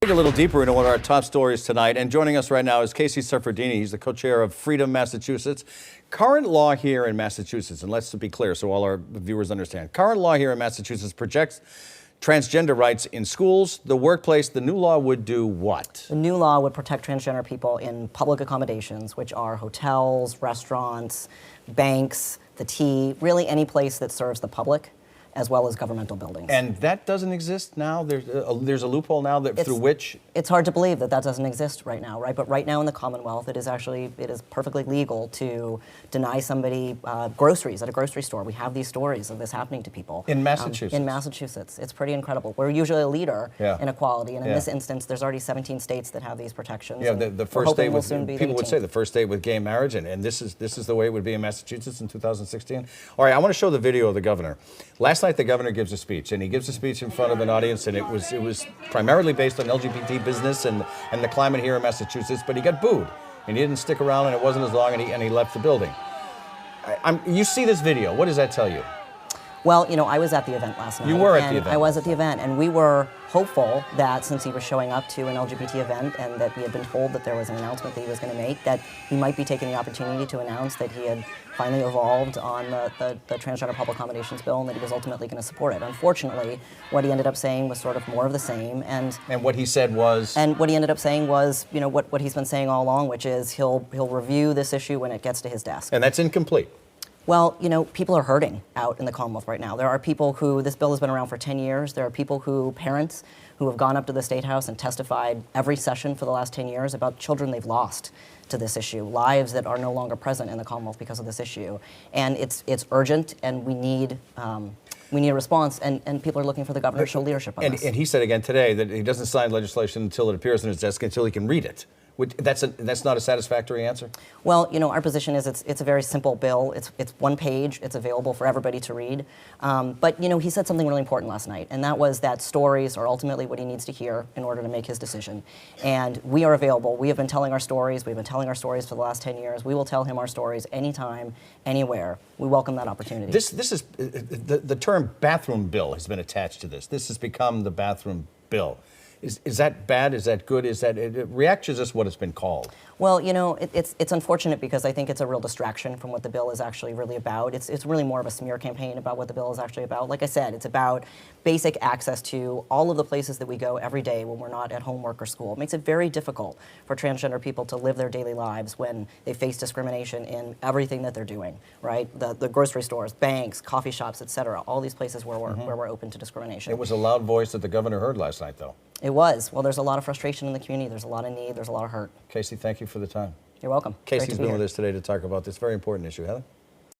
Dig a little deeper into one of our top stories tonight, and joining us right now is Casey Seferdini. He's the co-chair of Freedom Massachusetts. Current law here in Massachusetts, and let's be clear so all our viewers understand, current law here in Massachusetts projects transgender rights in schools, the workplace. The new law would do what? The new law would protect transgender people in public accommodations, which are hotels, restaurants, banks, the T, really any place that serves the public, as well as governmental buildings. And that doesn't exist now? There's a loophole now that through which? It's hard to believe that that doesn't exist right now, right? But right now in the Commonwealth, it is perfectly legal to deny somebody groceries at a grocery store. We have these stories of this happening to people. In Massachusetts? In Massachusetts. It's pretty incredible. We're usually a leader in equality, and in this instance, there's already 17 states that have these protections. Yeah, the first state with, people would say the first state with gay marriage, and this is the way it would be in Massachusetts in 2016. All right, I want to show the video of the governor. Last night, the governor gives a speech, and he gives a speech in front of an audience, and it was primarily based on LGBT business and the climate here in Massachusetts, but he got booed, and he didn't stick around, and it wasn't as long, and he left the building. You see this video, what does that tell you? Well, you know, I was at the event last night. You were at the event. I was at the event, and we were hopeful that since he was showing up to an LGBT event and that we had been told that there was an announcement that he was going to make, that he might be taking the opportunity to announce that he had finally evolved on the transgender public accommodations bill and that he was ultimately going to support it. Unfortunately, what he ended up saying was sort of more of the same. And what he said was? And what he ended up saying was, you know, what he's been saying all along, which is he'll review this issue when it gets to his desk. And that's incomplete. Well, you know, people are hurting out in the Commonwealth right now. There are people who, this bill has been around for 10 years. There are people parents who have gone up to the State House and testified every session for the last 10 years about children they've lost to this issue, lives that are no longer present in the Commonwealth because of this issue. And it's urgent, and we need a response, and people are looking for the governor to show leadership on this. And he said again today that he doesn't sign legislation until it appears on his desk, until he can read it. That's not a satisfactory answer? Well, you know, our position is it's a very simple bill. It's one page. It's available for everybody to read. But, you know, he said something really important last night, and that was that stories are ultimately what he needs to hear in order to make his decision. And we are available. We have been telling our stories. We've been telling our stories for the last 10 years. We will tell him our stories anytime, anywhere. We welcome that opportunity. This is, the term bathroom bill has been attached to this. This has become the bathroom bill. Is that bad? Is that good? React to just what it's been called. Well, you know, it's unfortunate because I think it's a real distraction from what the bill is actually really about. It's really more of a smear campaign about what the bill is actually about. Like I said, it's about basic access to all of the places that we go every day when we're not at home, work, or school. It makes it very difficult for transgender people to live their daily lives when they face discrimination in everything that they're doing, right? The grocery stores, banks, coffee shops, et cetera, all these places where we're open to discrimination. It was a loud voice that the governor heard last night, though. It was. Well, there's a lot of frustration in the community. There's a lot of need. There's a lot of hurt. Casey, thank you for the time. You're welcome. Casey's been with us today to talk about this very important issue. Heather?